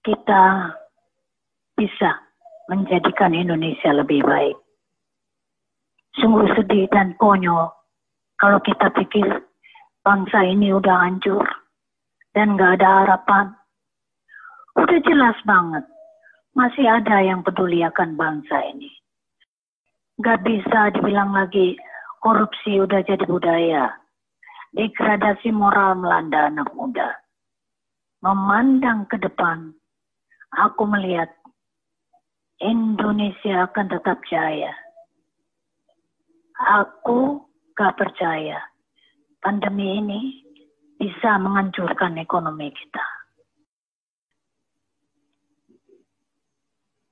kita bisa menjadikan Indonesia lebih baik. Sungguh sedih dan konyol kalau kita pikir bangsa ini udah hancur dan gak ada harapan. Udah jelas banget, masih ada yang peduli akan bangsa ini. Gak bisa dibilang lagi korupsi udah jadi budaya. Degradasi moral melanda anak muda. Memandang ke depan, aku melihat Indonesia akan tetap jaya. Aku gak percaya pandemi ini bisa menghancurkan ekonomi kita.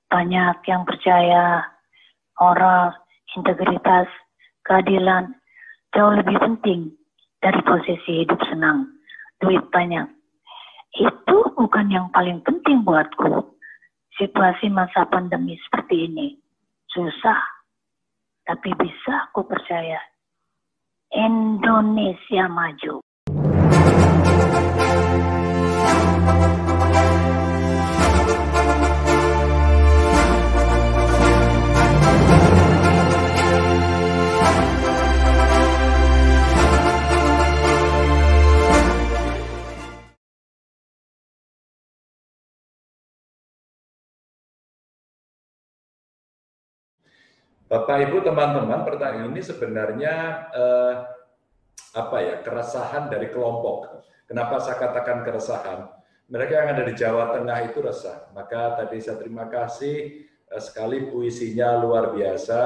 Banyak yang percaya moral, integritas, keadilan jauh lebih penting dari posisi hidup senang, duit banyak. Itu bukan yang paling penting buatku. Situasi masa pandemi seperti ini susah, tapi bisa aku percaya Indonesia maju. Bapak, Ibu, teman-teman, pertanyaan ini sebenarnya keresahan dari kelompok. Kenapa saya katakan keresahan? Mereka yang ada di Jawa Tengah itu resah. Maka tadi saya terima kasih sekali puisinya luar biasa,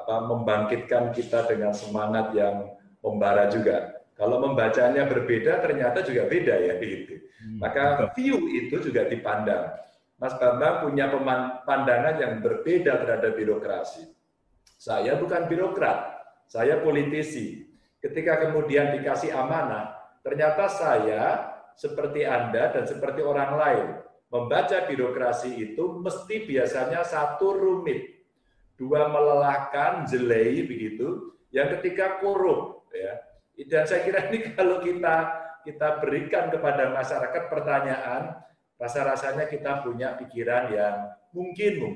membangkitkan kita dengan semangat yang membara juga. Kalau membacanya berbeda, ternyata juga beda ya. Gitu. Maka view itu juga dipandang. Mas Bambang punya pandangan yang berbeda terhadap birokrasi. Saya bukan birokrat, saya politisi. Ketika kemudian dikasih amanah, ternyata saya seperti Anda dan seperti orang lain. Membaca birokrasi itu mesti biasanya satu rumit, dua melelahkan, jelei begitu, yang ketiga korup. Ya. Dan saya kira ini kalau kita berikan kepada masyarakat pertanyaan, rasa-rasanya kita punya pikiran yang mungkin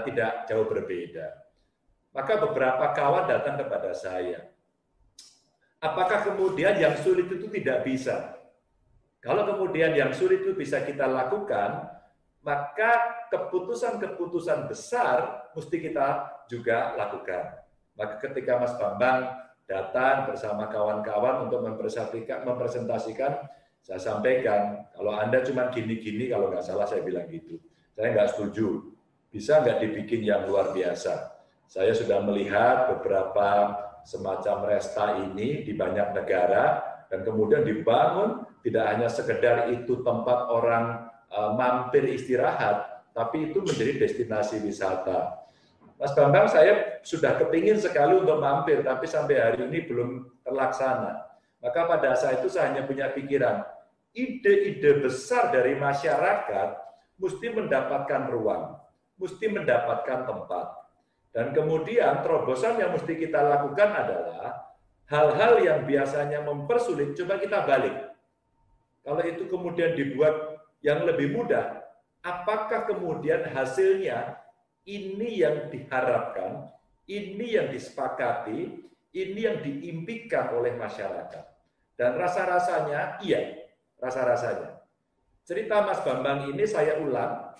tidak jauh berbeda. Maka beberapa kawan datang kepada saya. Apakah kemudian yang sulit itu tidak bisa? Kalau kemudian yang sulit itu bisa kita lakukan, maka keputusan-keputusan besar mesti kita juga lakukan. Maka ketika Mas Bambang datang bersama kawan-kawan untuk mempresentasikan, saya sampaikan, kalau Anda cuma gini-gini, kalau nggak salah saya bilang gitu. Saya nggak setuju. Bisa nggak dibikin yang luar biasa? Saya sudah melihat beberapa semacam resta ini di banyak negara, dan kemudian dibangun tidak hanya sekedar itu tempat orang mampir istirahat, tapi itu menjadi destinasi wisata. Mas Bambang, saya sudah kepingin sekali untuk mampir, tapi sampai hari ini belum terlaksana. Maka pada saat itu saya hanya punya pikiran, ide-ide besar dari masyarakat mesti mendapatkan ruang, mesti mendapatkan tempat. Dan kemudian terobosan yang mesti kita lakukan adalah hal-hal yang biasanya mempersulit, coba kita balik. Kalau itu kemudian dibuat yang lebih mudah, apakah kemudian hasilnya ini yang diharapkan, ini yang disepakati, ini yang diimpikan oleh masyarakat. Dan rasa-rasanya, iya, rasa-rasanya. Cerita Mas Bambang ini saya ulang,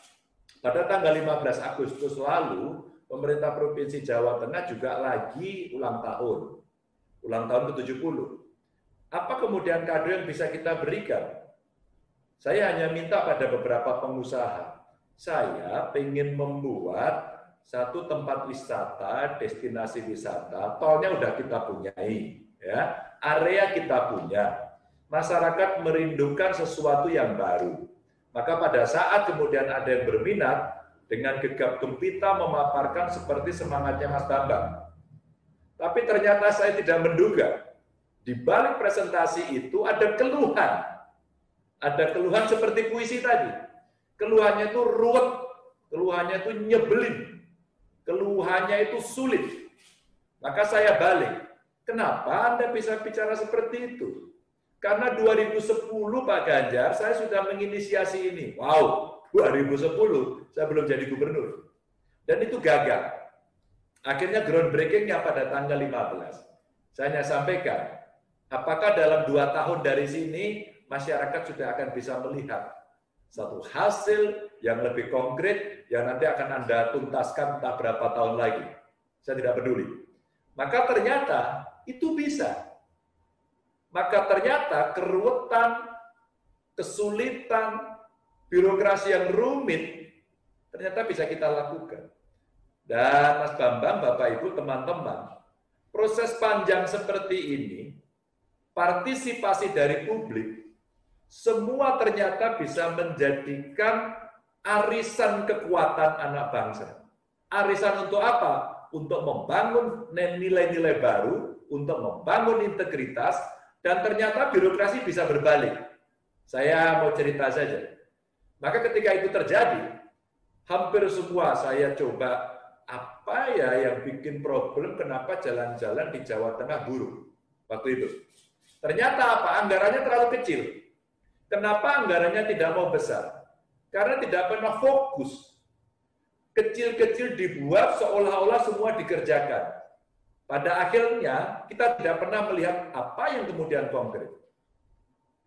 pada tanggal 15 Agustus lalu, pemerintah Provinsi Jawa Tengah juga lagi ulang tahun ke-70. Apa kemudian kado yang bisa kita berikan? Saya hanya minta pada beberapa pengusaha, saya ingin membuat satu tempat wisata, destinasi wisata, tolnya udah kita punyai, ya, area kita punya, masyarakat merindukan sesuatu yang baru. Maka pada saat kemudian ada yang berminat, dengan gegap gempita memaparkan seperti semangatnya Mas Bambang. Tapi ternyata saya tidak menduga, di balik presentasi itu ada keluhan. Ada keluhan seperti puisi tadi. Keluhannya itu ruwet, keluhannya itu nyebelin, keluhannya itu sulit. Maka saya balik, kenapa Anda bisa bicara seperti itu? Karena 2010 Pak Ganjar, saya sudah menginisiasi ini. Wow, 2010 saya belum jadi gubernur. Dan itu gagal. Akhirnya groundbreaking-nya pada tanggal 15. Saya hanya sampaikan, apakah dalam 2 tahun dari sini masyarakat sudah akan bisa melihat satu hasil yang lebih konkret yang nanti akan Anda tuntaskan entah berapa tahun lagi. Saya tidak peduli. Maka ternyata itu bisa. Maka ternyata keruwetan, kesulitan, birokrasi yang rumit ternyata bisa kita lakukan. Dan Mas Bambang, Bapak Ibu, teman-teman, proses panjang seperti ini, partisipasi dari publik, semua ternyata bisa menjadikan arisan kekuatan anak bangsa. Arisan untuk apa? Untuk membangun nilai-nilai baru, untuk membangun integritas, dan ternyata birokrasi bisa berbalik. Saya mau cerita saja. Maka ketika itu terjadi, hampir semua saya coba, apa ya yang bikin problem kenapa jalan-jalan di Jawa Tengah buruk waktu itu. Ternyata apa? Anggarannya terlalu kecil. Kenapa anggarannya tidak mau besar? Karena tidak pernah fokus. Kecil-kecil dibuat seolah-olah semua dikerjakan. Pada akhirnya kita tidak pernah melihat apa yang kemudian konkret.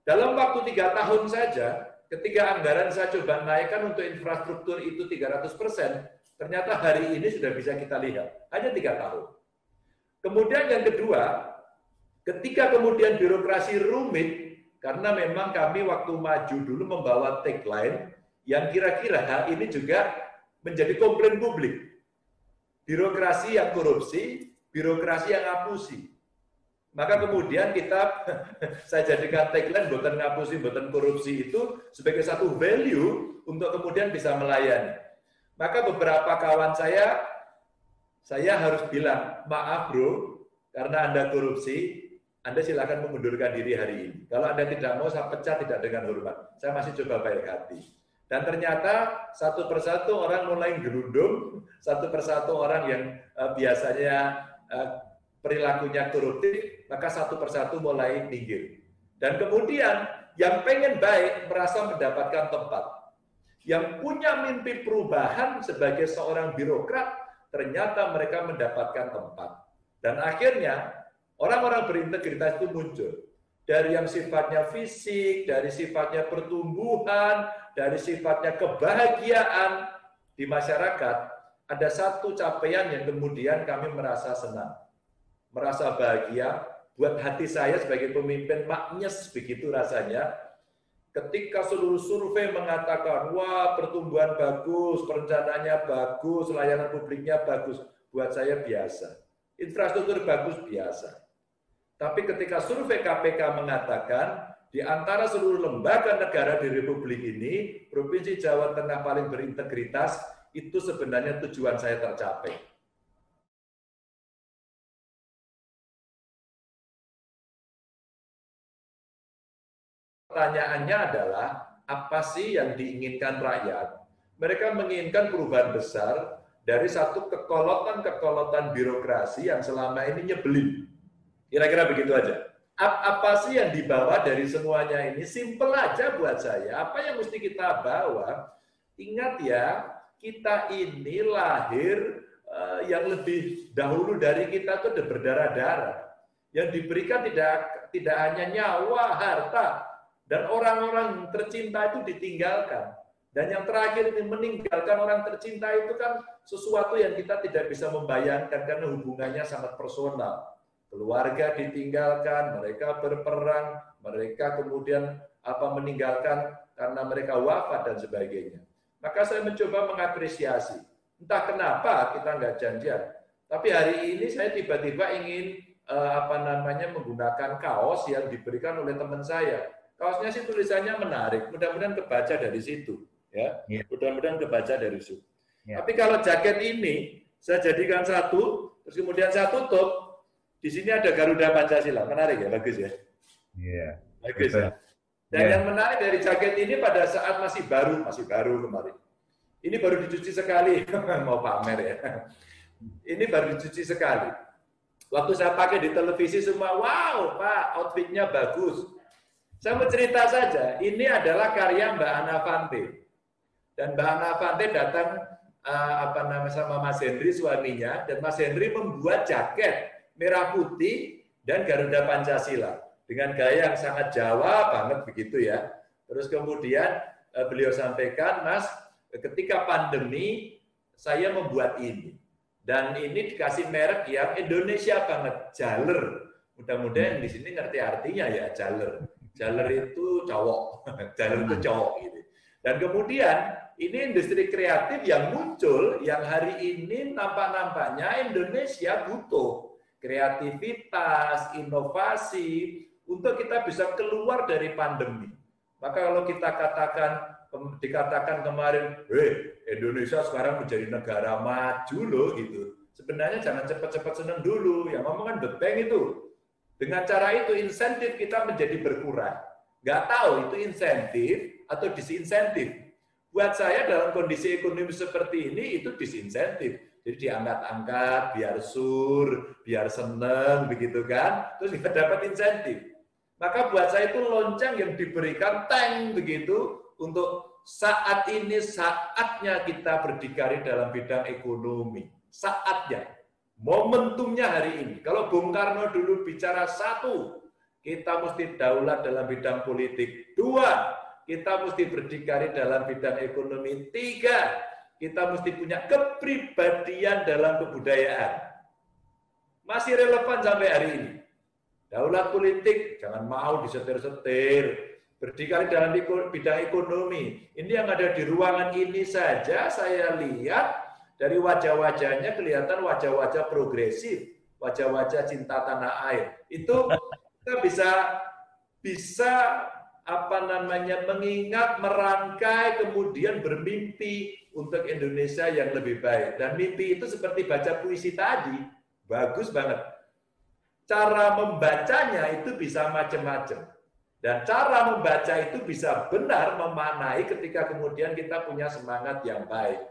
Dalam waktu 3 tahun saja, ketika anggaran saya coba naikkan untuk infrastruktur itu 300%, ternyata hari ini sudah bisa kita lihat. Hanya 3 tahun. Kemudian yang kedua, ketika kemudian birokrasi rumit, karena memang kami waktu maju dulu membawa tagline yang kira-kira hal ini juga menjadi komplain publik. Birokrasi yang korupsi, birokrasi yang ngapusi. Maka kemudian saya jadikan tagline bukan ngapusi, bukan korupsi itu sebagai satu value untuk kemudian bisa melayani. Maka beberapa kawan saya harus bilang, maaf bro, karena Anda korupsi, Anda silakan mengundurkan diri hari ini. Kalau Anda tidak mau, saya pecat tidak dengan hormat. Saya masih coba baik hati. Dan ternyata satu persatu orang mulai gerundung, satu persatu orang yang biasanya perilakunya koruptif, maka satu persatu mulai minggir. Dan kemudian yang pengen baik merasa mendapatkan tempat. Yang punya mimpi perubahan sebagai seorang birokrat, ternyata mereka mendapatkan tempat. Dan akhirnya, orang-orang berintegritas itu muncul. Dari yang sifatnya fisik, dari sifatnya pertumbuhan, dari sifatnya kebahagiaan di masyarakat, ada satu capaian yang kemudian kami merasa senang. Merasa bahagia, buat hati saya sebagai pemimpin maknyes begitu rasanya, ketika seluruh survei mengatakan, wah pertumbuhan bagus, perencanaannya bagus, layanan publiknya bagus, buat saya biasa. Infrastruktur bagus biasa. Tapi ketika survei KPK mengatakan, di antara seluruh lembaga negara di Republik ini, Provinsi Jawa Tengah paling berintegritas, itu sebenarnya tujuan saya tercapai. Pertanyaannya adalah, apa sih yang diinginkan rakyat? Mereka menginginkan perubahan besar dari satu kekolotan birokrasi yang selama ini nyebelin. Kira-kira begitu aja. Apa sih yang dibawa dari semuanya ini? Simple aja buat saya. Apa yang mesti kita bawa? Ingat ya, kita ini lahir yang lebih dahulu dari kita itu udah berdarah-darah. Yang diberikan tidak hanya nyawa, harta, dan orang-orang tercinta itu ditinggalkan. Dan yang terakhir ini meninggalkan orang tercinta itu kan sesuatu yang kita tidak bisa membayangkan karena hubungannya sangat personal. Keluarga ditinggalkan, mereka berperang, mereka kemudian meninggalkan karena mereka wafat dan sebagainya. Maka saya mencoba mengapresiasi. Entah kenapa kita nggak janjian. Tapi hari ini saya tiba-tiba ingin menggunakan kaos yang diberikan oleh teman saya. Kaosnya sih tulisannya menarik, mudah-mudahan kebaca dari situ, ya. Mudah-mudahan kebaca dari situ. Tapi kalau jaket ini saya jadikan satu, terus kemudian saya tutup, di sini ada Garuda Pancasila, menarik ya, bagus ya. Iya. Bagus ya. Dan yang menarik dari jaket ini pada saat masih baru kemarin. Ini baru dicuci sekali, mau pamer ya. Ini baru dicuci sekali. Waktu saya pakai di televisi semua, wow Pak, outfitnya bagus. Saya mau cerita saja, ini adalah karya Mbak Ana Fante. Dan Mbak Ana Fante datang sama Mas Henry suaminya, dan Mas Henry membuat jaket merah putih dan Garuda Pancasila dengan gaya yang sangat Jawa banget begitu ya. Terus kemudian beliau sampaikan, Mas, ketika pandemi saya membuat ini, dan ini dikasih merek yang Indonesia banget, Jaler. Mudah-mudahan di sini ngerti artinya ya, Jaler. Jaler itu cowok, Jaler itu cowok gitu. Dan kemudian ini industri kreatif yang muncul, yang hari ini nampak-nampaknya Indonesia butuh kreativitas, inovasi, untuk kita bisa keluar dari pandemi. Maka kalau kita dikatakan kemarin, Indonesia sekarang menjadi negara maju loh gitu. Sebenarnya jangan cepat-cepat senang dulu, yang ngomong kan The Bank itu. Dengan cara itu insentif kita menjadi berkurang. Nggak tahu itu insentif atau disinsentif. Buat saya dalam kondisi ekonomi seperti ini itu disinsentif. Jadi diangkat-angkat, biar sur, biar seneng, begitu kan. Terus kita dapat insentif. Maka buat saya itu lonceng yang diberikan tank begitu untuk saat ini saatnya kita berdikari dalam bidang ekonomi. Saatnya, momentumnya hari ini. Kalau Bung Karno dulu bicara satu, kita mesti daulat dalam bidang politik. Dua, kita mesti berdikari dalam bidang ekonomi. Tiga, kita mesti punya kepribadian dalam kebudayaan. Masih relevan sampai hari ini. Daulat politik, jangan mau disetir-setir. Berdikari dalam bidang ekonomi. Ini yang ada di ruangan ini saja saya lihat dari wajah-wajahnya kelihatan wajah-wajah progresif, wajah-wajah cinta tanah air. Itu kita bisa mengingat, merangkai, kemudian bermimpi untuk Indonesia yang lebih baik. Dan mimpi itu seperti baca puisi tadi, bagus banget. Cara membacanya itu bisa macam-macam. Dan cara membaca itu bisa benar memaknai ketika kemudian kita punya semangat yang baik.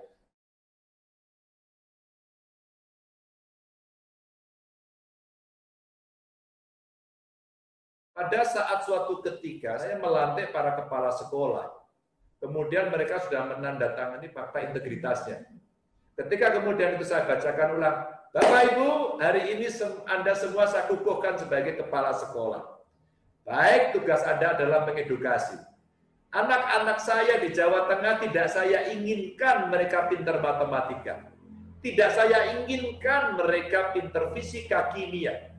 Pada saat suatu ketika saya melantik para kepala sekolah. Kemudian mereka sudah menandatangani fakta integritasnya. Ketika kemudian itu saya bacakan ulang, Bapak Ibu, hari ini Anda semua saya kukuhkan sebagai kepala sekolah. Baik, tugas Anda adalah mengedukasi. Anak-anak saya di Jawa Tengah tidak saya inginkan mereka pintar matematika. Tidak saya inginkan mereka pintar fisika, kimia.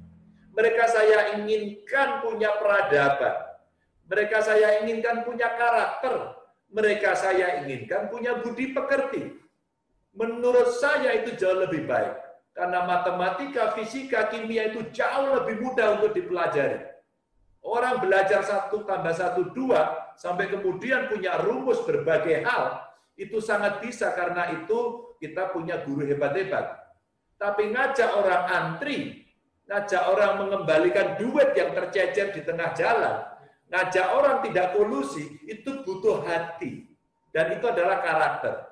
Mereka saya inginkan punya peradaban. Mereka saya inginkan punya karakter. Mereka saya inginkan punya budi pekerti. Menurut saya itu jauh lebih baik. Karena matematika, fisika, kimia itu jauh lebih mudah untuk dipelajari. Orang belajar 1 tambah 1, 2, sampai kemudian punya rumus berbagai hal, itu sangat bisa karena itu kita punya guru hebat-hebat. Tapi ngajak orang antri, ngajak orang mengembalikan duit yang tercecer di tengah jalan, ngajak orang tidak kolusi, itu butuh hati. Dan itu adalah karakter.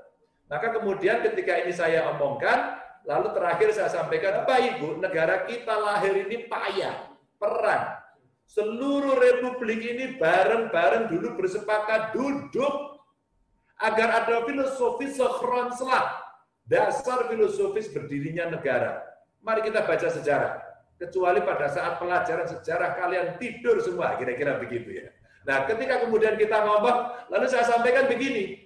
Maka kemudian ketika ini saya omongkan, lalu terakhir saya sampaikan, Bapak Ibu, negara kita lahir ini payah, perang. Seluruh republik ini bareng-bareng dulu bersepakat duduk agar ada filosofi sekronslah, dasar filosofis berdirinya negara. Mari kita baca sejarah. Kecuali pada saat pelajaran sejarah kalian tidur semua, kira-kira begitu ya. Nah, ketika kemudian kita ngomong, lalu saya sampaikan begini.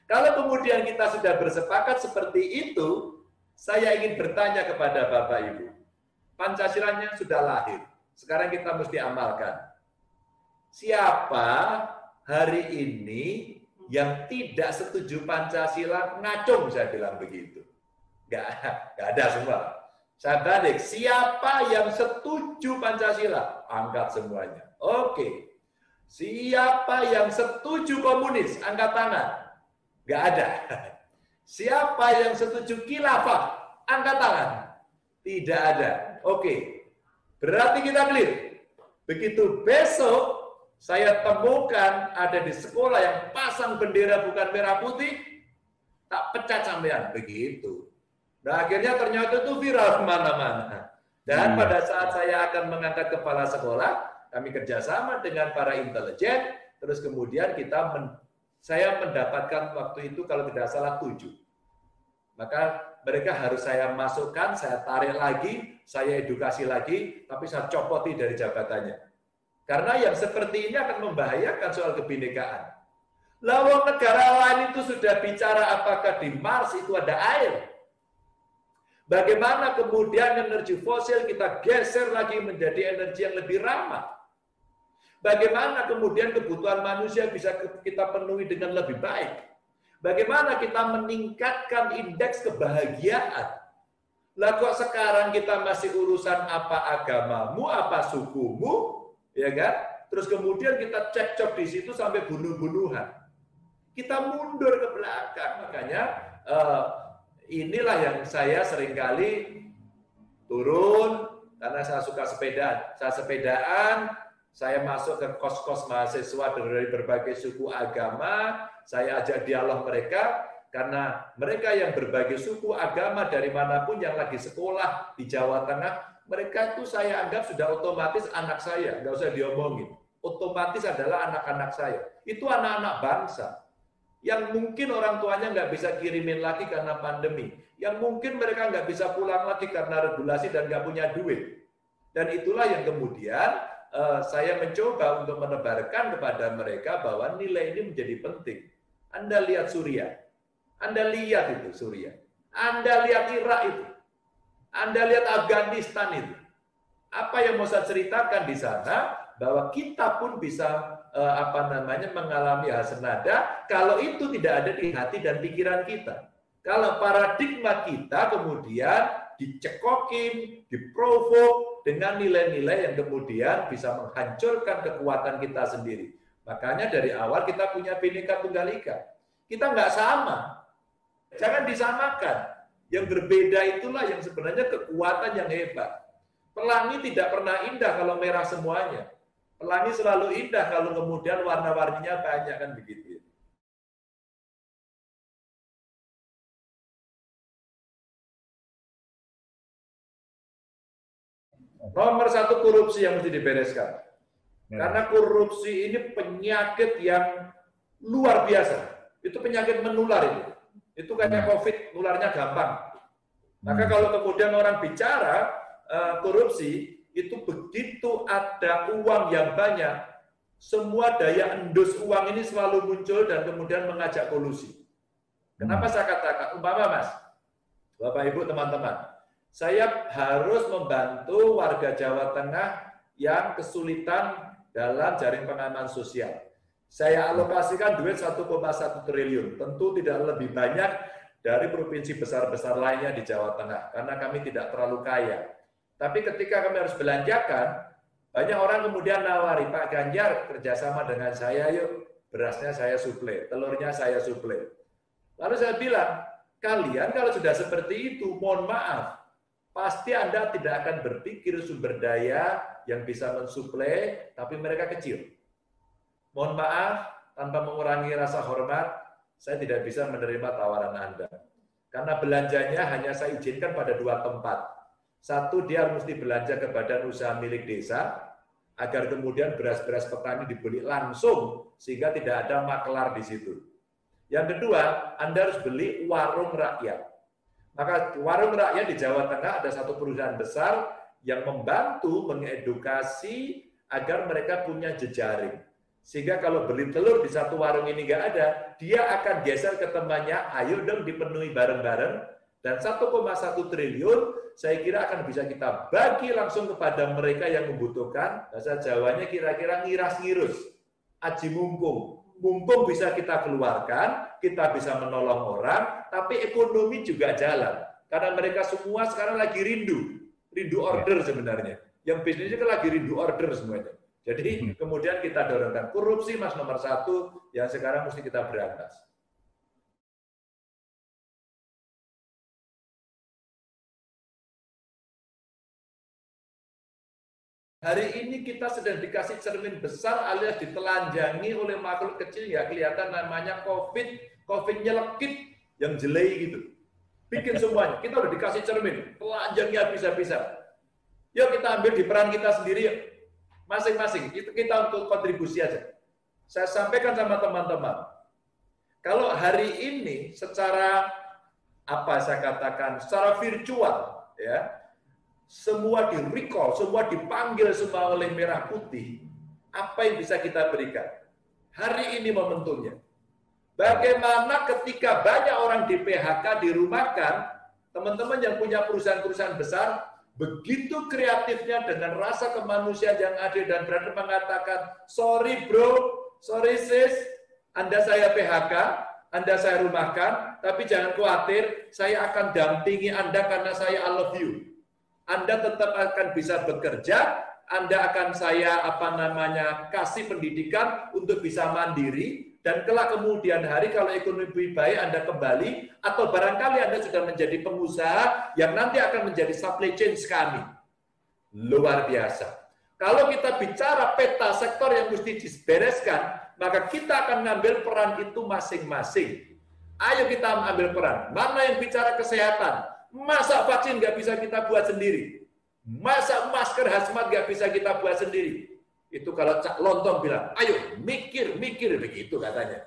Kalau kemudian kita sudah bersepakat seperti itu, saya ingin bertanya kepada Bapak Ibu. Pancasilanya sudah lahir. Sekarang kita mesti amalkan. Siapa hari ini yang tidak setuju Pancasila ngacung, saya bilang begitu. Nggak ada semua. Saya balik, siapa yang setuju Pancasila? Angkat semuanya. Oke. Siapa yang setuju komunis? Angkat tangan. Nggak ada. Siapa yang setuju khilafah? Angkat tangan. Tidak ada. Oke. Berarti kita clear. Begitu besok saya temukan ada di sekolah yang pasang bendera bukan merah putih, tak pecat sampean. Begitu. Nah, akhirnya ternyata itu viral kemana-mana. Dan pada saat saya akan mengangkat kepala sekolah, kami kerjasama dengan para intelijen, terus kemudian saya mendapatkan waktu itu kalau tidak salah 7. Maka mereka harus saya masukkan, saya tarik lagi, saya edukasi lagi, tapi saya copoti dari jabatannya. Karena yang seperti ini akan membahayakan soal kebinekaan. Lawang negara lain itu sudah bicara apakah di Mars itu ada air. Bagaimana kemudian energi fosil kita geser lagi menjadi energi yang lebih ramah. Bagaimana kemudian kebutuhan manusia bisa kita penuhi dengan lebih baik. Bagaimana kita meningkatkan indeks kebahagiaan. Lah kok sekarang kita masih urusan apa agamamu, apa sukumu, ya kan? Terus kemudian kita cekcok di situ sampai bunuh-bunuhan. Kita mundur ke belakang. Makanya inilah yang saya seringkali turun karena saya suka sepedaan. Saya masuk ke kos-kos mahasiswa dari berbagai suku agama, saya ajak dialog mereka, karena mereka yang berbagai suku agama dari manapun yang lagi sekolah di Jawa Tengah, mereka itu saya anggap sudah otomatis anak saya, nggak usah diomongin. Otomatis adalah anak-anak saya. Itu anak-anak bangsa. Yang mungkin orang tuanya nggak bisa kirimin lagi karena pandemi. Yang mungkin mereka nggak bisa pulang lagi karena regulasi dan nggak punya duit. Dan itulah yang kemudian saya mencoba untuk menebarkan kepada mereka bahwa nilai ini menjadi penting. Anda lihat Suriah, Anda lihat itu Suriah, Anda lihat Irak itu, Anda lihat Afghanistan itu. Apa yang mau saya ceritakan di sana, bahwa kita pun bisa mengalami hal senada kalau itu tidak ada di hati dan pikiran kita. Kalau paradigma kita kemudian dicekokin, diprovok dengan nilai-nilai yang kemudian bisa menghancurkan kekuatan kita sendiri. Makanya dari awal kita punya Bhinneka Tunggal Ika. Kita nggak sama. Jangan disamakan. Yang berbeda itulah yang sebenarnya kekuatan yang hebat. Pelangi tidak pernah indah kalau merah semuanya. Pelangi selalu indah kalau kemudian warna-warninya banyak, kan begitu. Nomor 1 korupsi yang mesti dibereskan. Karena korupsi ini penyakit yang luar biasa. Itu penyakit menular itu. Itu kayak COVID, nularnya gampang. Maka kalau kemudian orang bicara korupsi, itu begitu ada uang yang banyak, semua daya endus uang ini selalu muncul dan kemudian mengajak kolusi. Kenapa saya katakan? Umpama Mas, Bapak Ibu teman-teman, saya harus membantu warga Jawa Tengah yang kesulitan dalam jaring pengaman sosial. Saya alokasikan duit 1,1 triliun. Tentu tidak lebih banyak dari provinsi besar-besar lainnya di Jawa Tengah, karena kami tidak terlalu kaya. Tapi ketika kami harus belanjakan, banyak orang kemudian nawari, Pak Ganjar kerjasama dengan saya yuk, berasnya saya suplai, telurnya saya suplai. Lalu saya bilang, kalian kalau sudah seperti itu, mohon maaf, pasti Anda tidak akan berpikir sumber daya yang bisa mensuplai, tapi mereka kecil. Mohon maaf, tanpa mengurangi rasa hormat, saya tidak bisa menerima tawaran Anda. Karena belanjanya hanya saya izinkan pada 2 tempat. Satu, dia mesti belanja ke badan usaha milik desa, agar kemudian beras-beras petani dibeli langsung, sehingga tidak ada makelar di situ. Yang kedua, Anda harus beli warung rakyat. Maka warung rakyat di Jawa Tengah ada satu perusahaan besar yang membantu mengedukasi agar mereka punya jejaring. Sehingga kalau beli telur di satu warung ini nggak ada, dia akan geser ke temannya, ayo dong dipenuhi bareng-bareng, dan 1,1 triliun saya kira akan bisa kita bagi langsung kepada mereka yang membutuhkan. Bahasa Jawanya kira-kira ngiras-ngirus, aji mumpung. Mumpung bisa kita keluarkan, kita bisa menolong orang, tapi ekonomi juga jalan. Karena mereka semua sekarang lagi rindu order sebenarnya. Yang bisnisnya kan lagi rindu order semuanya. Jadi kemudian kita dorongkan korupsi Mas nomor 1 yang sekarang mesti kita berantas. Hari ini kita sedang dikasih cermin besar alias ditelanjangi oleh makhluk kecil, ya kelihatan namanya COVID. COVID nyelekit yang jelei gitu. Bikin semuanya. Kita udah dikasih cermin, telanjangnya bisa-bisa. Yuk kita ambil di peran kita sendiri yuk. masing-masing. Itu kita untuk kontribusi aja. Saya sampaikan sama teman-teman, kalau hari ini secara saya katakan secara virtual, ya, semua di recall, semua dipanggil semua oleh Merah Putih, apa yang bisa kita berikan? Hari ini momentumnya. Bagaimana ketika banyak orang di PHK, dirumahkan, teman-teman yang punya perusahaan-perusahaan besar, begitu kreatifnya dengan rasa kemanusiaan yang adil dan berani mengatakan, sorry bro, sorry sis, Anda saya PHK, Anda saya rumahkan, tapi jangan khawatir, saya akan dampingi Anda karena saya I love you. Anda tetap akan bisa bekerja, Anda akan saya kasih pendidikan untuk bisa mandiri, dan kelak kemudian hari kalau ekonomi lebih baik Anda kembali, atau barangkali Anda sudah menjadi pengusaha yang nanti akan menjadi supply chain kami. Luar biasa. Kalau kita bicara peta sektor yang mesti dibereskan, maka kita akan ngambil peran itu masing-masing. Ayo kita ambil peran. Mana yang bicara kesehatan? Masa vaksin nggak bisa kita buat sendiri? Masa masker hazmat nggak bisa kita buat sendiri? Itu kalau Cak Lontong bilang, ayo mikir begitu katanya.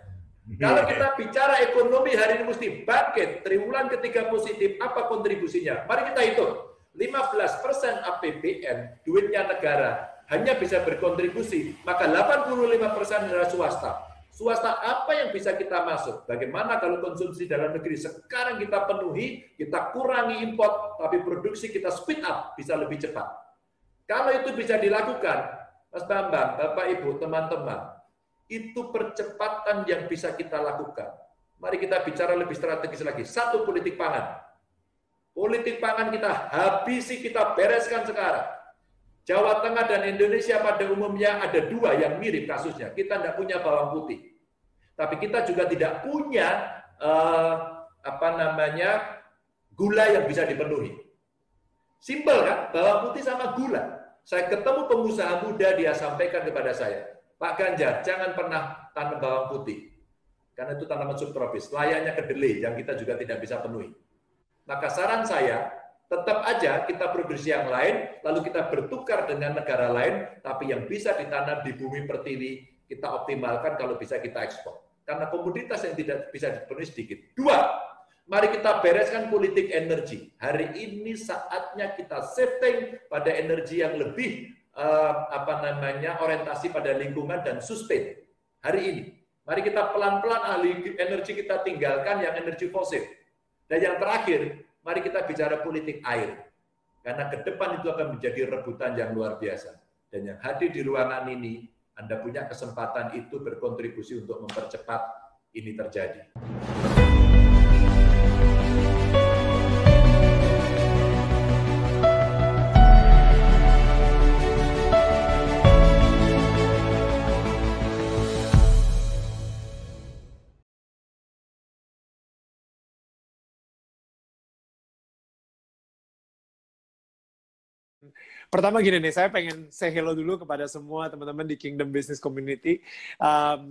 Kalau kita bicara ekonomi hari ini mesti bangkit, triwulan ketiga positif, apa kontribusinya? Mari kita hitung. 15% APBN, duitnya negara, hanya bisa berkontribusi, maka 85% adalah swasta. Swasta apa yang bisa kita masuk? Bagaimana kalau konsumsi dalam negeri sekarang kita penuhi, kita kurangi import, tapi produksi kita speed up, bisa lebih cepat. Kalau itu bisa dilakukan, Mas Bambang, Bapak Ibu, teman-teman, itu percepatan yang bisa kita lakukan. Mari kita bicara lebih strategis lagi. Satu, politik pangan. Politik pangan kita habisi, kita bereskan sekarang. Jawa Tengah dan Indonesia pada umumnya ada dua yang mirip kasusnya. Kita tidak punya bawang putih. Tapi kita juga tidak punya gula yang bisa dipenuhi. Simpel kan? Bawang putih sama gula. Saya ketemu pengusaha muda, dia sampaikan kepada saya, Pak Ganjar, jangan pernah tanam bawang putih. Karena itu tanaman subtropis, layaknya kedelai yang kita juga tidak bisa penuhi. Maka saran saya, tetap aja kita produksi yang lain, lalu kita bertukar dengan negara lain, tapi yang bisa ditanam di bumi pertiwi, kita optimalkan kalau bisa kita ekspor. Karena komoditas yang tidak bisa dipenuhi sedikit. Dua, mari kita bereskan politik energi. Hari ini saatnya kita shifting pada energi yang lebih orientasi pada lingkungan dan sustain. Hari ini, mari kita pelan-pelan ahli energi kita tinggalkan yang energi fosil. Dan yang terakhir, mari kita bicara politik air. Karena ke depan itu akan menjadi rebutan yang luar biasa. Dan yang hadir di ruangan ini, Anda punya kesempatan itu berkontribusi untuk mempercepat ini terjadi. Pertama gini nih, saya pengen say hello dulu kepada semua teman-teman di Kingdom Business Community.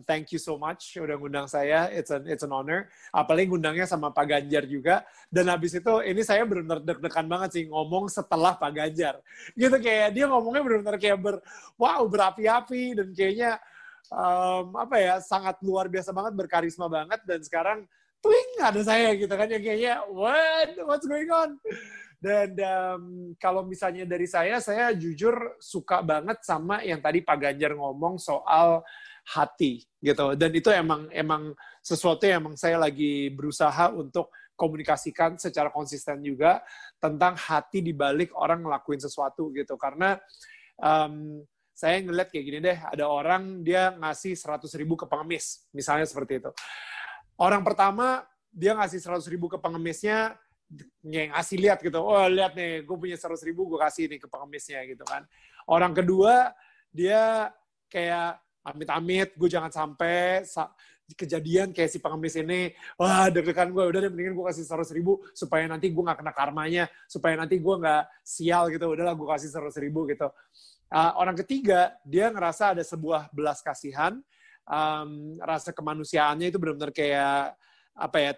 Thank you so much udah ngundang saya, it's an honor. Apalagi ngundangnya sama Pak Ganjar juga. Dan habis itu, ini saya benar-benar deg-degan banget sih ngomong setelah Pak Ganjar. Gitu kayak, dia ngomongnya benar-benar kayak berapi-api, dan kayaknya sangat luar biasa banget, berkarisma banget. Dan sekarang, twing, ada saya gitu kan, yang kayaknya, what's going on? Dan kalau misalnya dari saya jujur suka banget sama yang tadi Pak Ganjar ngomong soal hati gitu. Dan itu emang sesuatu yang emang saya lagi berusaha untuk komunikasikan secara konsisten juga tentang hati di balik orang ngelakuin sesuatu gitu. Karena saya ngeliat kayak gini deh, ada orang dia ngasih 100.000 ke pengemis, misalnya seperti itu. Orang pertama dia ngasih 100.000 ke pengemisnya, ngasih lihat gitu, oh lihat nih, gue punya 100.000, gue kasih nih ke pengemisnya gitu kan. Orang kedua, dia kayak amit-amit, gue jangan sampai kejadian kayak si pengemis ini, wah deg-degan gue, udah deh mendingan gue kasih 100.000 supaya nanti gue gak kena karmanya, supaya nanti gue gak sial gitu, udahlah gue kasih 100.000 gitu. Orang ketiga, dia ngerasa ada sebuah belas kasihan, rasa kemanusiaannya itu benar-benar kayak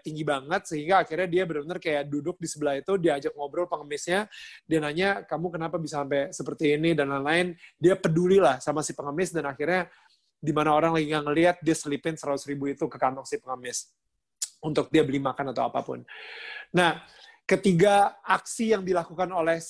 tinggi banget, sehingga akhirnya dia benar-benar kayak duduk di sebelah itu, diajak ngobrol pengemisnya, dia nanya, kamu kenapa bisa sampai seperti ini, dan lain-lain. Dia peduli lah sama si pengemis, dan akhirnya di mana orang lagi nggak ngeliat, dia selipin 100.000 itu ke kantong si pengemis untuk dia beli makan atau apapun. Nah, ketiga aksi yang dilakukan oleh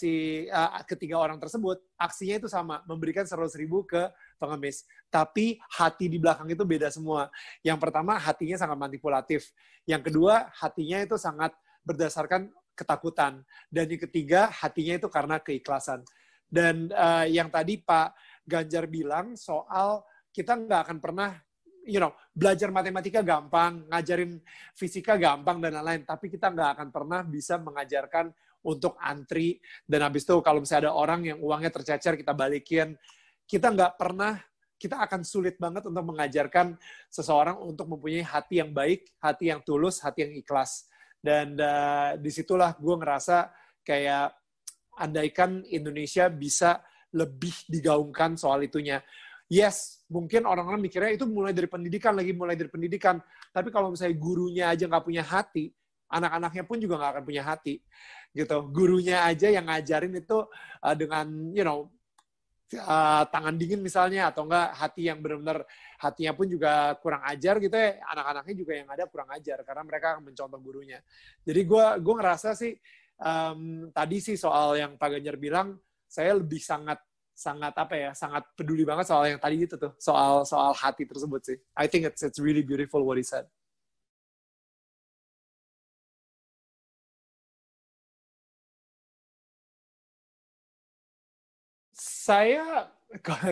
ketiga orang tersebut, aksinya itu sama, memberikan 100.000 ke pengemis. Tapi hati di belakang itu beda semua. Yang pertama, hatinya sangat manipulatif. Yang kedua, hatinya itu sangat berdasarkan ketakutan. Dan yang ketiga, hatinya itu karena keikhlasan. Dan yang tadi Pak Ganjar bilang soal kita nggak akan pernah, belajar matematika gampang, ngajarin fisika gampang, dan lain-lain. Tapi kita nggak akan pernah bisa mengajarkan untuk antri, dan habis itu kalau misalnya ada orang yang uangnya tercecer, kita balikin. Kita akan sulit banget untuk mengajarkan seseorang untuk mempunyai hati yang baik, hati yang tulus, hati yang ikhlas. Dan disitulah gue ngerasa kayak andaikan Indonesia bisa lebih digaungkan soal itunya. Yes, mungkin orang-orang mikirnya itu mulai dari pendidikan. Tapi kalau misalnya gurunya aja nggak punya hati, anak-anaknya pun juga nggak akan punya hati. Gitu. Gurunya aja yang ngajarin itu dengan, tangan dingin misalnya, atau enggak hati yang benar-benar, hatinya pun juga kurang ajar gitu ya, anak-anaknya juga yang ada kurang ajar, karena mereka akan mencontoh gurunya. Jadi gue ngerasa sih, tadi sih soal yang Pak Ganjar bilang, saya lebih sangat peduli banget soal yang tadi itu tuh, soal hati tersebut sih. I think it's really beautiful what he said. Saya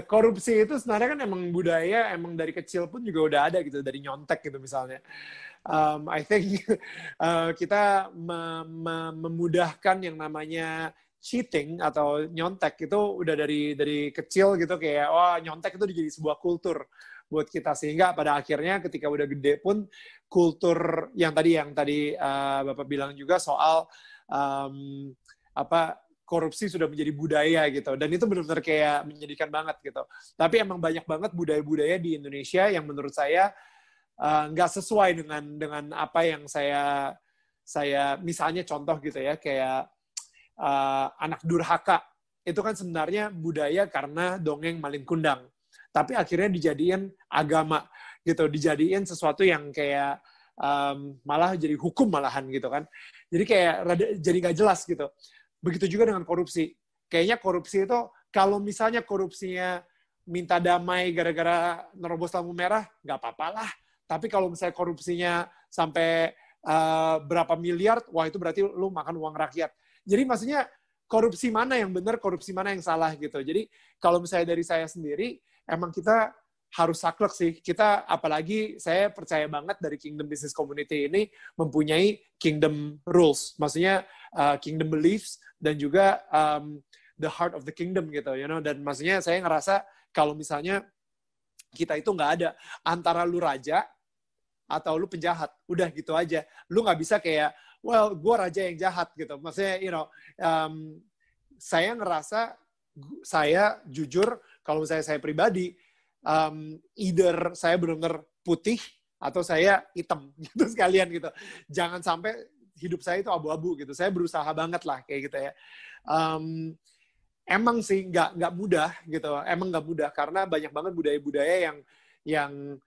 korupsi itu sebenarnya kan emang budaya, emang dari kecil pun juga udah ada gitu, dari nyontek gitu misalnya. I think kita memudahkan yang namanya cheating atau nyontek itu udah dari kecil gitu, kayak nyontek itu jadi sebuah kultur buat kita, sehingga pada akhirnya ketika udah gede pun kultur yang tadi Bapak bilang juga soal korupsi sudah menjadi budaya gitu, dan itu benar-benar kayak menyedihkan banget gitu. Tapi emang banyak banget budaya-budaya di Indonesia yang menurut saya nggak sesuai dengan apa yang saya misalnya contoh gitu ya, kayak anak durhaka itu kan sebenarnya budaya karena dongeng Malin Kundang, tapi akhirnya dijadiin agama gitu, dijadiin sesuatu yang kayak malah jadi hukum malahan gitu kan, jadi kayak jadi nggak jelas gitu. Begitu juga dengan korupsi. Kayaknya korupsi itu, kalau misalnya korupsinya minta damai gara-gara nerobos lampu merah, nggak apa-apa lah. Tapi kalau misalnya korupsinya sampai berapa miliar, wah itu berarti lu makan uang rakyat. Jadi maksudnya korupsi mana yang benar, korupsi mana yang salah gitu. Jadi kalau misalnya dari saya sendiri, emang kita harus saklek sih. Kita, apalagi saya percaya banget dari Kingdom Business Community ini mempunyai Kingdom Rules. Maksudnya Kingdom Beliefs, dan juga the heart of the kingdom gitu, dan maksudnya saya ngerasa kalau misalnya kita itu nggak ada antara lu raja atau lu penjahat, udah gitu aja. Lu nggak bisa kayak, well, gue raja yang jahat gitu. Maksudnya, saya ngerasa, saya jujur, kalau misalnya saya pribadi, either saya benar-benar putih atau saya hitam gitu sekalian gitu. Jangan sampai hidup saya itu abu-abu gitu. Saya berusaha banget lah kayak gitu ya. Emang sih nggak mudah gitu. Emang nggak mudah karena banyak banget budaya-budaya yang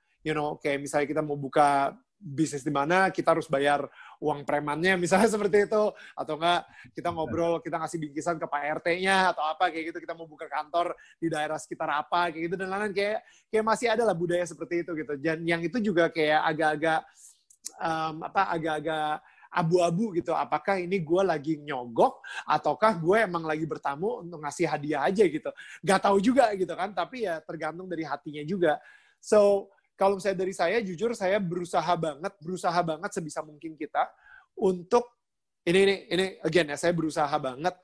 kayak misalnya kita mau buka bisnis di mana kita harus bayar uang premannya misalnya seperti itu, atau enggak kita ngobrol, kita ngasih bingkisan ke Pak RT-nya atau apa kayak gitu, kita mau buka kantor di daerah sekitar apa kayak gitu, dan lain-lain, kayak masih ada lah budaya seperti itu gitu. Dan yang itu juga kayak agak-agak abu-abu gitu, apakah ini gue lagi nyogok ataukah gue emang lagi bertamu untuk ngasih hadiah aja gitu, nggak tahu juga gitu kan, tapi ya tergantung dari hatinya juga. So kalau misalnya dari saya, jujur saya berusaha banget sebisa mungkin kita untuk ini again ya, saya berusaha banget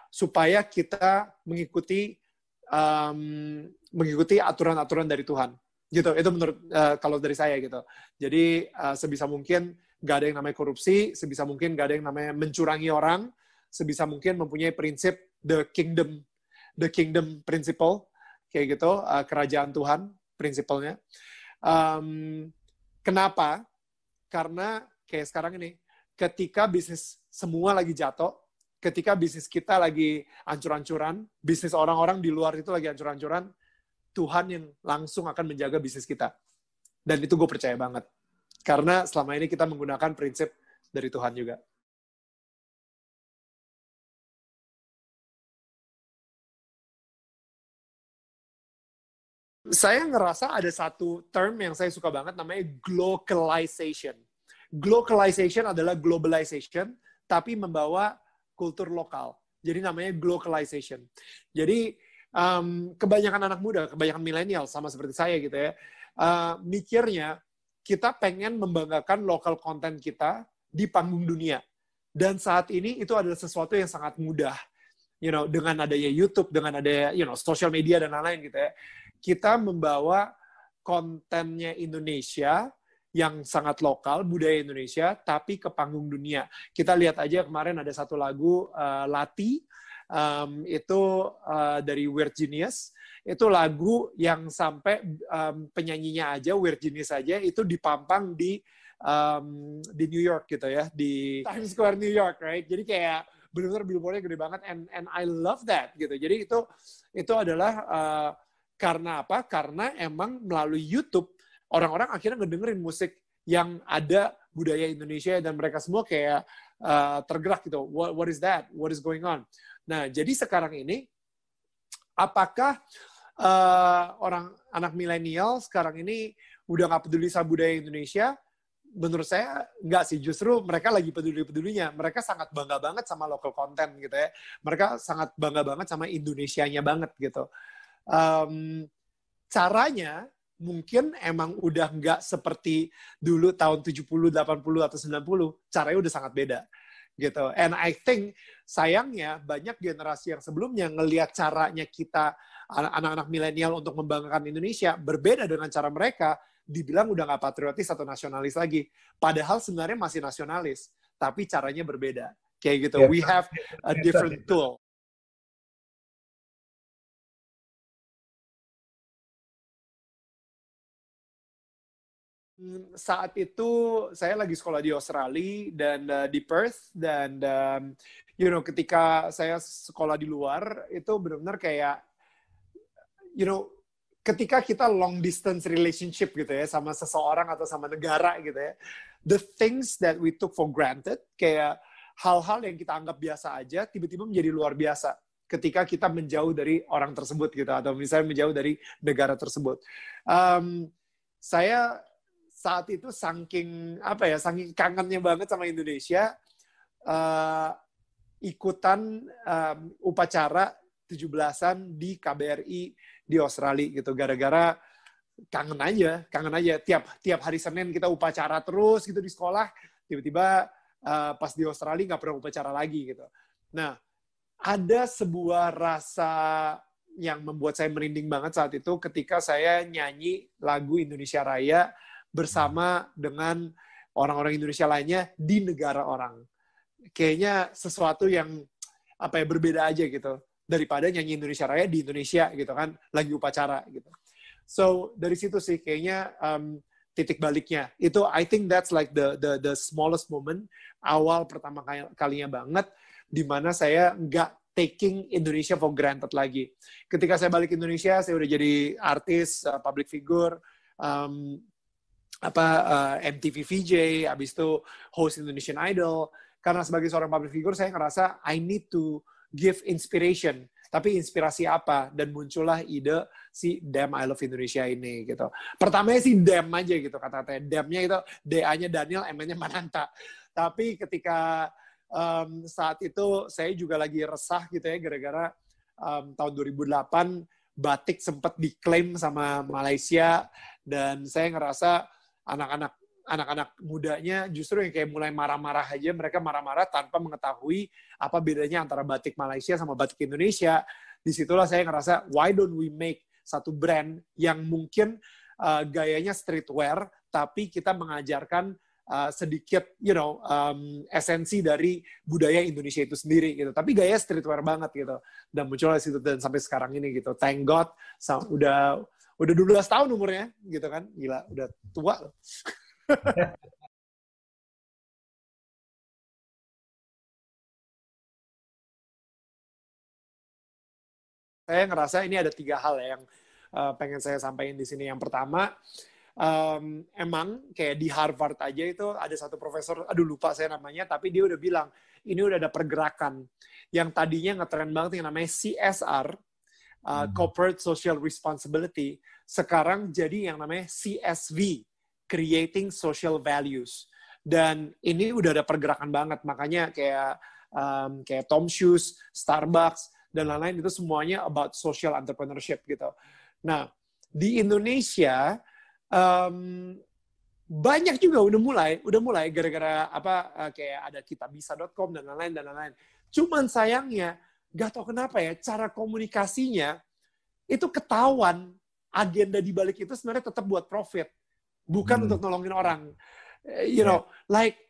supaya kita mengikuti aturan-aturan dari Tuhan gitu. Itu menurut kalau dari saya gitu. Jadi sebisa mungkin nggak ada yang namanya korupsi, sebisa mungkin nggak ada yang namanya mencurangi orang, sebisa mungkin mempunyai prinsip the kingdom principle kayak gitu, kerajaan Tuhan prinsipalnya. Kenapa? Karena kayak sekarang ini, ketika bisnis semua lagi jatuh, ketika bisnis kita lagi ancur-ancuran, bisnis orang-orang di luar itu lagi ancur-ancuran, Tuhan yang langsung akan menjaga bisnis kita. Dan itu gue percaya banget. Karena selama ini kita menggunakan prinsip dari Tuhan juga. Saya ngerasa ada satu term yang saya suka banget, namanya globalization. Globalization adalah globalization, tapi membawa kultur lokal. Jadi namanya globalization. Jadi kebanyakan anak muda, kebanyakan milenial, sama seperti saya gitu ya, mikirnya kita pengen membanggakan lokal konten kita di panggung dunia. Dan saat ini itu adalah sesuatu yang sangat mudah. Dengan adanya YouTube, dengan adanya social media dan lain-lain gitu ya. Kita membawa kontennya Indonesia yang sangat lokal, budaya Indonesia, tapi ke panggung dunia. Kita lihat aja kemarin ada satu lagu Lati, itu dari Weird Genius. Itu lagu yang sampai penyanyinya aja, Weird Genius aja, itu dipampang di New York gitu ya, di Times Square New York, right? Jadi kayak benar-benar billboardnya gede banget, and I love that gitu. Jadi itu adalah karena apa? Karena emang melalui YouTube orang-orang akhirnya ngedengerin musik yang ada budaya Indonesia dan mereka semua kayak tergerak gitu. What is that? What is going on? Nah, jadi sekarang ini apakah orang anak milenial sekarang ini udah nggak peduli sama budaya Indonesia? Menurut saya nggak sih, justru mereka lagi peduli-pedulinya. Mereka sangat bangga banget sama local content gitu ya. Mereka sangat bangga banget sama Indonesianya banget gitu. Caranya mungkin emang udah nggak seperti dulu tahun 70, 80, atau 90. Caranya udah sangat beda gitu. And I think sayangnya banyak generasi yang sebelumnya ngelihat caranya kita anak-anak milenial untuk membanggakan Indonesia berbeda dengan cara mereka, dibilang udah nggak patriotis atau nasionalis lagi. Padahal sebenarnya masih nasionalis, tapi caranya berbeda. Kayak gitu. We have a different tool. Saat itu saya lagi sekolah di Australia dan di Perth, dan ketika saya sekolah di luar itu benar-benar kayak ketika kita long distance relationship gitu ya sama seseorang atau sama negara gitu ya, the things that we took for granted, kayak hal-hal yang kita anggap biasa aja tiba-tiba menjadi luar biasa ketika kita menjauh dari orang tersebut gitu, atau misalnya menjauh dari negara tersebut. Saya saat itu saking kangennya banget sama Indonesia, ikutan upacara 17-an di KBRI di Australia gitu, gara-gara kangen aja tiap hari Senin kita upacara terus gitu di sekolah, tiba-tiba pas di Australia nggak pernah upacara lagi gitu. Nah, ada sebuah rasa yang membuat saya merinding banget saat itu ketika saya nyanyi lagu Indonesia Raya bersama dengan orang-orang Indonesia lainnya di negara orang. Kayaknya sesuatu yang berbeda aja gitu daripada nyanyi Indonesia Raya di Indonesia gitu kan, lagi upacara gitu. So dari situ sih kayaknya titik baliknya. Itu I think that's like the smallest moment, awal pertama kalinya banget di mana saya nggak taking Indonesia for granted lagi. Ketika saya balik Indonesia, saya udah jadi artis, public figure, MTV VJ, abis itu host Indonesian Idol. Karena sebagai seorang public figure, saya ngerasa I need to give inspiration. Tapi inspirasi apa? Dan muncullah ide si Damn I Love Indonesia ini gitu. Pertamanya sih Damn aja gitu kata-katanya. Damn-nya itu DA-nya Daniel, M-nya Mananta. Tapi ketika saat itu saya juga lagi resah gitu ya, gara-gara tahun 2008 batik sempat diklaim sama Malaysia, dan saya ngerasa anak-anak mudanya justru yang kayak mulai marah-marah aja. Mereka marah-marah tanpa mengetahui apa bedanya antara batik Malaysia sama batik Indonesia. Disitulah saya ngerasa, why don't we make satu brand yang mungkin gayanya streetwear, tapi kita mengajarkan sedikit, esensi dari budaya Indonesia itu sendiri gitu. Tapi gaya streetwear banget gitu. Dan muncullah situ, dan sampai sekarang ini gitu. Thank God, udah 12 tahun umurnya gitu kan. Gila, udah tua loh. saya ngerasa ini ada 3 hal ya yang pengen saya sampaikan di sini. Yang pertama, emang kayak di Harvard aja itu ada satu profesor, aduh lupa saya namanya, tapi dia udah bilang, ini udah ada pergerakan yang tadinya ngetren banget yang namanya CSR, Corporate Social Responsibility, sekarang jadi yang namanya CSV, Creating Social Values. Dan ini udah ada pergerakan banget, makanya kayak Tom Shoes, Starbucks, dan lain-lain itu semuanya about social entrepreneurship gitu. Nah, di Indonesia banyak juga udah mulai gara-gara kayak ada kitabisa.com dan lain-lain. Cuman sayangnya gak tau kenapa ya cara komunikasinya itu ketahuan agenda di balik itu sebenarnya tetap buat profit, bukan untuk nolongin orang. You know, like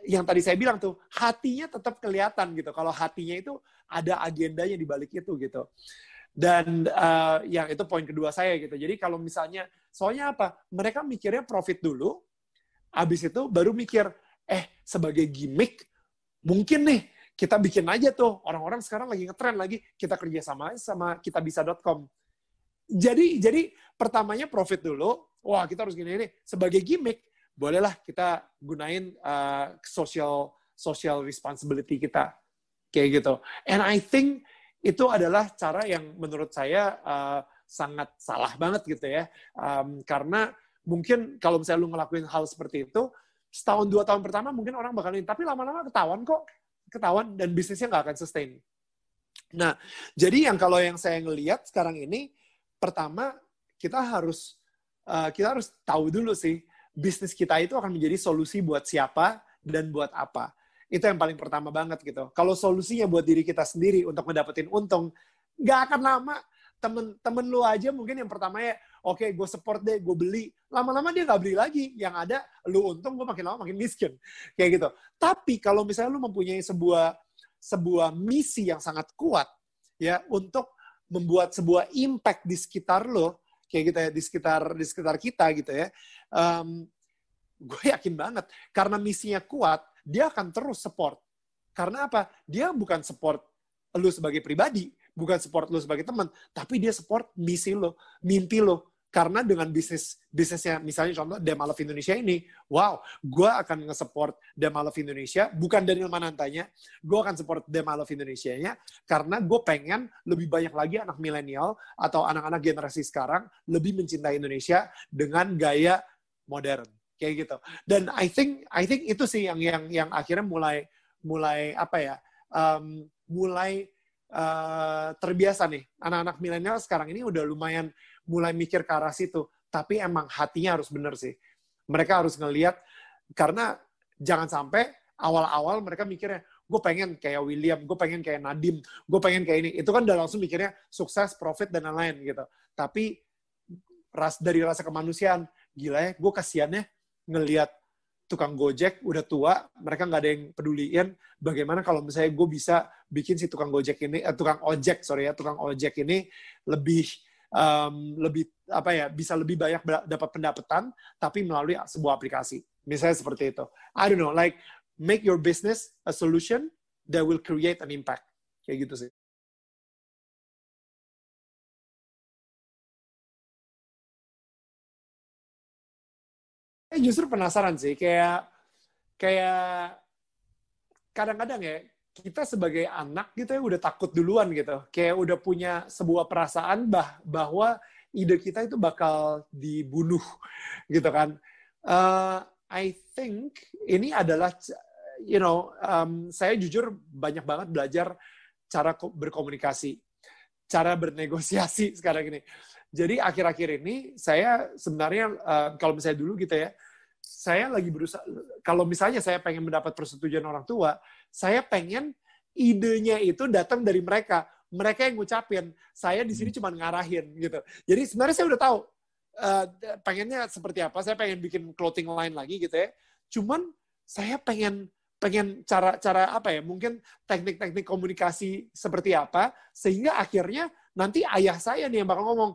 yang tadi saya bilang tuh, hatinya tetap kelihatan gitu. Kalau hatinya itu ada agendanya di balik itu gitu. Dan yang itu poin kedua saya gitu. Jadi kalau misalnya, soalnya apa? Mereka mikirnya profit dulu, habis itu baru mikir, sebagai gimmick, mungkin nih kita bikin aja tuh. Orang-orang sekarang lagi ngetren lagi, kita kerja sama kitabisa.com. Jadi pertamanya profit dulu, wah kita harus gini-gini. Sebagai gimmick, bolehlah kita gunain social responsibility kita. Kayak gitu. And I think itu adalah cara yang menurut saya sangat salah banget gitu ya. Karena mungkin kalau misalnya lu ngelakuin hal seperti itu, setahun 2 tahun pertama mungkin orang bakalan, tapi lama-lama ketahuan dan bisnisnya nggak akan sustain. Nah, jadi kalau yang saya ngelihat sekarang ini, pertama kita harus tahu dulu sih, bisnis kita itu akan menjadi solusi buat siapa dan buat apa. Itu yang paling pertama banget gitu. Kalau solusinya buat diri kita sendiri untuk mendapatkan untung, nggak akan lama. Temen lu aja mungkin yang pertamanya, oke, gue support deh, gue beli. Lama-lama dia nggak beli lagi. Yang ada, lu untung, gue makin lama makin miskin. Kayak gitu. Tapi kalau misalnya lu mempunyai sebuah misi yang sangat kuat, ya, untuk membuat sebuah impact di sekitar lo, kayak gitu ya, di sekitar kita gitu ya, gue yakin banget karena misinya kuat, dia akan terus support. Karena apa? Dia bukan support lu sebagai pribadi, bukan support lu sebagai teman, tapi dia support misi lo, mimpi lo. Karena dengan bisnisnya, misalnya contoh Dem I Love Indonesia ini, wow, gue akan nge-support Dem I Love Indonesia, bukan Daniel Manantanya, gue akan support Dem I Love Indonesia-nya, karena gue pengen lebih banyak lagi anak milenial atau anak-anak generasi sekarang lebih mencintai Indonesia dengan gaya modern, kayak gitu. Dan I think itu sih yang akhirnya mulai apa ya, mulai terbiasa nih. Anak-anak milenial sekarang ini udah lumayan mulai mikir ke arah situ. Tapi emang hatinya harus bener sih. Mereka harus ngelihat, karena jangan sampai awal-awal mereka mikirnya, gue pengen kayak William, gue pengen kayak Nadim, gue pengen kayak ini. Itu kan udah langsung mikirnya sukses, profit, dan lain-lain gitu. Tapi dari rasa kemanusiaan, gila ya, gue kasiannya ngelihat tukang Gojek udah tua, mereka nggak ada yang peduliin. Bagaimana kalau misalnya gue bisa bikin si tukang ojek ini lebih apa ya, bisa lebih banyak dapat pendapatan, tapi melalui sebuah aplikasi. Misalnya seperti itu. I don't know, like make your business a solution that will create an impact. Kayak gitu sih. Justru penasaran sih, kayak kadang-kadang ya, kita sebagai anak gitu ya udah takut duluan gitu. Kayak udah punya sebuah perasaan bahwa ide kita itu bakal dibunuh gitu kan. I think ini adalah, saya jujur banyak banget belajar cara berkomunikasi, cara bernegosiasi sekarang ini. Jadi akhir-akhir ini saya sebenarnya, kalau misalnya dulu gitu ya, saya lagi berusaha, kalau misalnya saya pengen mendapat persetujuan orang tua, saya pengen idenya itu datang dari mereka. Mereka yang ngucapin, saya di sini cuma ngarahin gitu. Jadi sebenarnya saya udah tahu pengennya seperti apa. Saya pengen bikin clothing line lagi gitu ya. Cuman saya pengen cara apa ya, mungkin teknik-teknik komunikasi seperti apa, sehingga akhirnya nanti ayah saya nih yang bakal ngomong,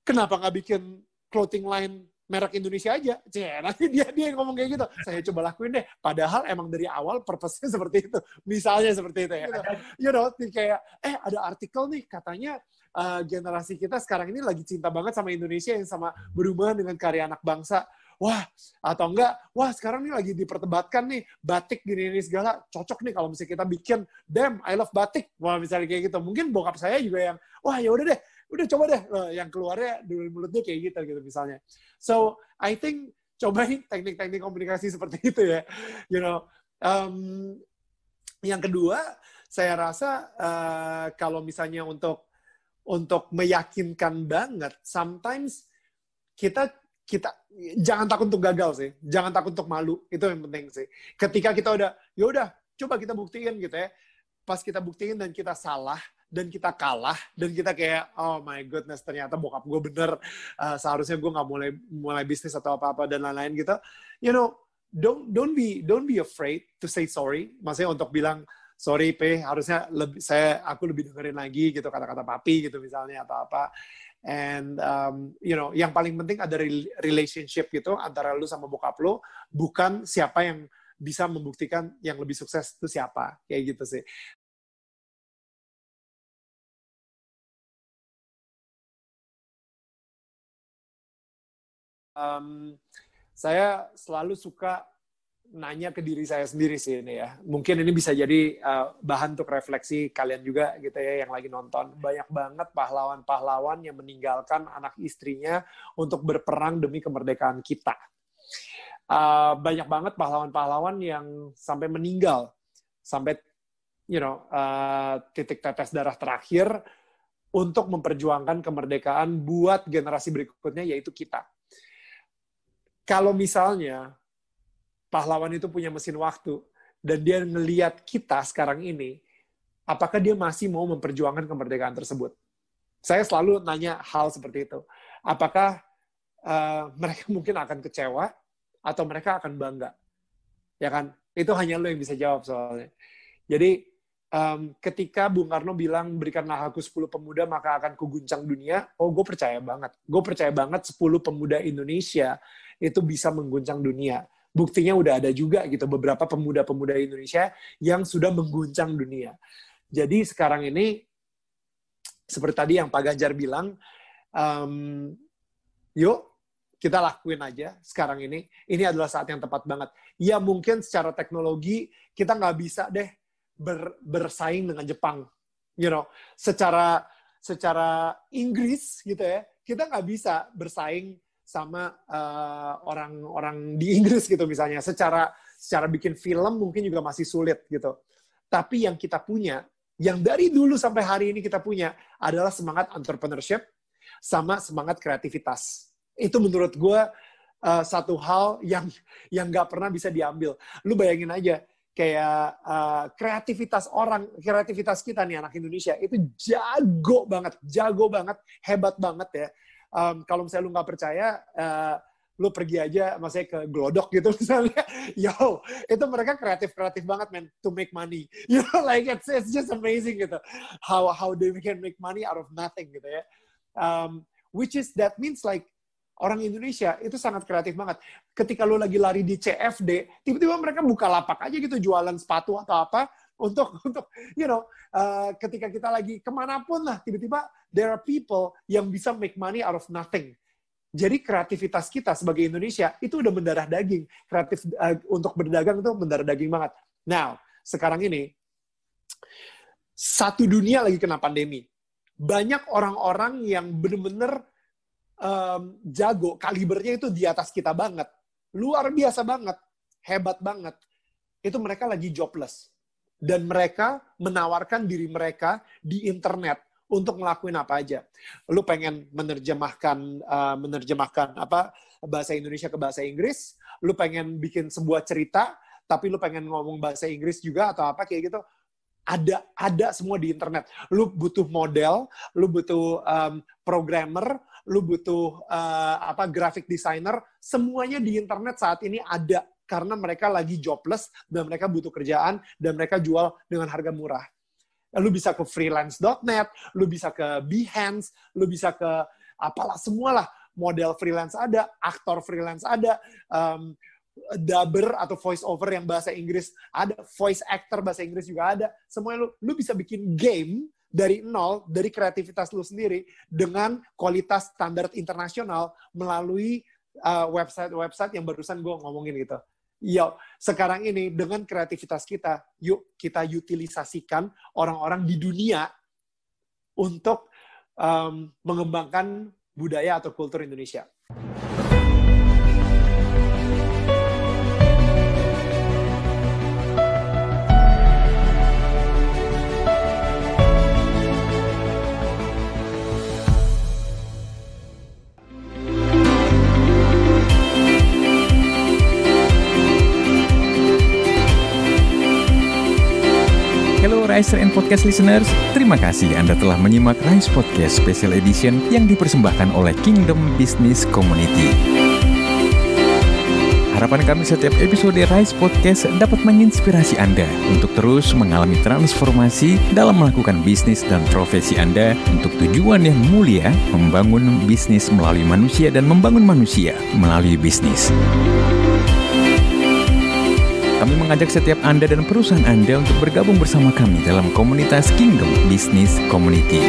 kenapa nggak bikin clothing line merek Indonesia aja. Nanti dia yang ngomong kayak gitu. Saya coba lakuin deh. Padahal emang dari awal purpose-nya seperti itu. Misalnya seperti itu ya. You know, kayak, ada artikel nih katanya generasi kita sekarang ini lagi cinta banget sama Indonesia yang sama berhubungan dengan karya anak bangsa. Wah, atau enggak, wah sekarang ini lagi diperdebatkan nih, batik gini segala, cocok nih kalau misalnya kita bikin, damn, I love batik. Wah, misalnya kayak gitu. Mungkin bokap saya juga yang, wah ya udah deh, udah coba deh. Yang keluarnya dari mulutnya kayak gitu misalnya. So, I think, cobain teknik-teknik komunikasi seperti itu ya. You know, yang kedua, saya rasa kalau misalnya untuk meyakinkan banget, sometimes kita jangan takut untuk gagal sih, jangan takut untuk malu, itu yang penting sih. Ketika kita udah, ya udah, coba kita buktiin gitu ya. Pas kita buktiin dan kita salah dan kita kalah dan kita kayak, oh my goodness, ternyata bokap gue bener, seharusnya gue nggak mulai bisnis atau apa-apa dan lain-lain gitu. You know, don't be afraid to say sorry. Maksudnya untuk bilang sorry harusnya aku lebih dengerin lagi gitu kata-kata papi gitu misalnya atau apa. And you know, yang paling penting ada relationship gitu antara lu sama bokap lu, bukan siapa yang bisa membuktikan yang lebih sukses itu siapa, kayak gitu sih. Saya selalu suka nanya ke diri saya sendiri sih ini ya. Mungkin ini bisa jadi bahan untuk refleksi kalian juga gitu ya yang lagi nonton. Banyak banget pahlawan-pahlawan yang meninggalkan anak istrinya untuk berperang demi kemerdekaan kita. Banyak banget pahlawan-pahlawan yang sampai meninggal, sampai titik tetes darah terakhir untuk memperjuangkan kemerdekaan buat generasi berikutnya, yaitu kita. Kalau misalnya pahlawan itu punya mesin waktu, dan dia ngelihat kita sekarang ini, apakah dia masih mau memperjuangkan kemerdekaan tersebut? Saya selalu nanya hal seperti itu. Apakah mereka mungkin akan kecewa, atau mereka akan bangga? Ya kan? Itu hanya lo yang bisa jawab soalnya. Jadi, ketika Bung Karno bilang, berikanlah aku 10 pemuda, maka akan kuguncang dunia, gue percaya banget. Gue percaya banget 10 pemuda Indonesia itu bisa mengguncang dunia. Buktinya udah ada juga gitu, beberapa pemuda-pemuda Indonesia yang sudah mengguncang dunia. Jadi sekarang ini, seperti tadi yang Pak Ganjar bilang, yuk kita lakuin aja sekarang ini adalah saat yang tepat banget. Ya mungkin secara teknologi, kita nggak bisa deh bersaing dengan Jepang. You know, secara Inggris gitu ya, kita nggak bisa bersaing sama orang-orang di Inggris gitu misalnya. Secara bikin film mungkin juga masih sulit gitu. Tapi yang kita punya, yang dari dulu sampai hari ini kita punya, adalah semangat entrepreneurship sama semangat kreativitas. Itu menurut gue satu hal yang nggak pernah bisa diambil. Lu bayangin aja, kayak kreativitas kita nih anak Indonesia itu jago banget, hebat banget ya. Kalau misalnya lu nggak percaya, lu pergi aja, maksudnya ke Glodok gitu misalnya, yo, itu mereka kreatif banget, man, to make money. You know, like it's just amazing gitu, how they can make money out of nothing gitu ya. Which is that means like orang Indonesia itu sangat kreatif banget. Ketika lu lagi lari di CFD, tiba-tiba mereka buka lapak aja gitu, jualan sepatu atau apa, untuk you know, ketika kita lagi kemanapun lah, tiba-tiba there are people yang bisa make money out of nothing. Jadi kreativitas kita sebagai Indonesia itu udah mendarah daging. Kreatif untuk berdagang itu mendarah daging banget. Now, sekarang ini satu dunia lagi kena pandemi. Banyak orang-orang yang benar-benar jago, kalibernya itu di atas kita banget. Luar biasa banget, hebat banget. Itu mereka lagi jobless. Dan mereka menawarkan diri mereka di internet untuk ngelakuin apa aja. Lu pengen menerjemahkan apa bahasa Indonesia ke bahasa Inggris, lu pengen bikin sebuah cerita, tapi lu pengen ngomong bahasa Inggris juga atau apa kayak gitu. Ada semua di internet. Lu butuh model, lu butuh programmer, lu butuh graphic designer, semuanya di internet saat ini ada. Karena mereka lagi jobless, dan mereka butuh kerjaan, dan mereka jual dengan harga murah. Lu bisa ke freelance.net, lu bisa ke Behance, lu bisa ke apalah, semualah. model freelance ada, aktor freelance ada, dubber atau voice over yang bahasa Inggris ada, voice actor bahasa Inggris juga ada. Semuanya lu bisa bikin game dari nol, dari kreativitas lu sendiri dengan kualitas standar internasional melalui website-website yang barusan gue ngomongin gitu. Yo, sekarang ini dengan kreativitas kita, yuk kita utilisasikan orang-orang di dunia untuk mengembangkan budaya atau kultur Indonesia. Riser and Podcast listeners, terima kasih Anda telah menyimak Rise Podcast Special Edition yang dipersembahkan oleh Kingdom Business Community. Harapan kami setiap episode Rise Podcast dapat menginspirasi Anda untuk terus mengalami transformasi dalam melakukan bisnis dan profesi Anda untuk tujuan yang mulia, membangun bisnis melalui manusia dan membangun manusia melalui bisnis. Kami mengajak setiap Anda dan perusahaan Anda untuk bergabung bersama kami dalam komunitas Kingdom Business Community.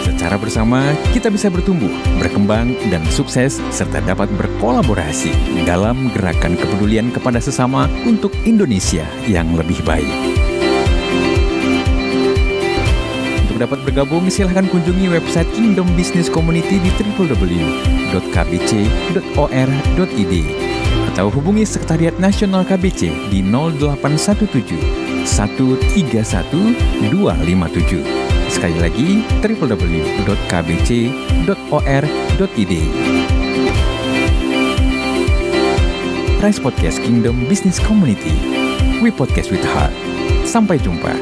Secara bersama, kita bisa bertumbuh, berkembang, dan sukses, serta dapat berkolaborasi dalam gerakan kepedulian kepada sesama untuk Indonesia yang lebih baik. Untuk dapat bergabung, silahkan kunjungi website Kingdom Business Community di www.kbc.or.id. Atau hubungi Sekretariat Nasional KBC di 0817 131 257. Sekali lagi, www.kbc.or.id. Rise Podcast Kingdom Business Community. We podcast with heart. Sampai jumpa.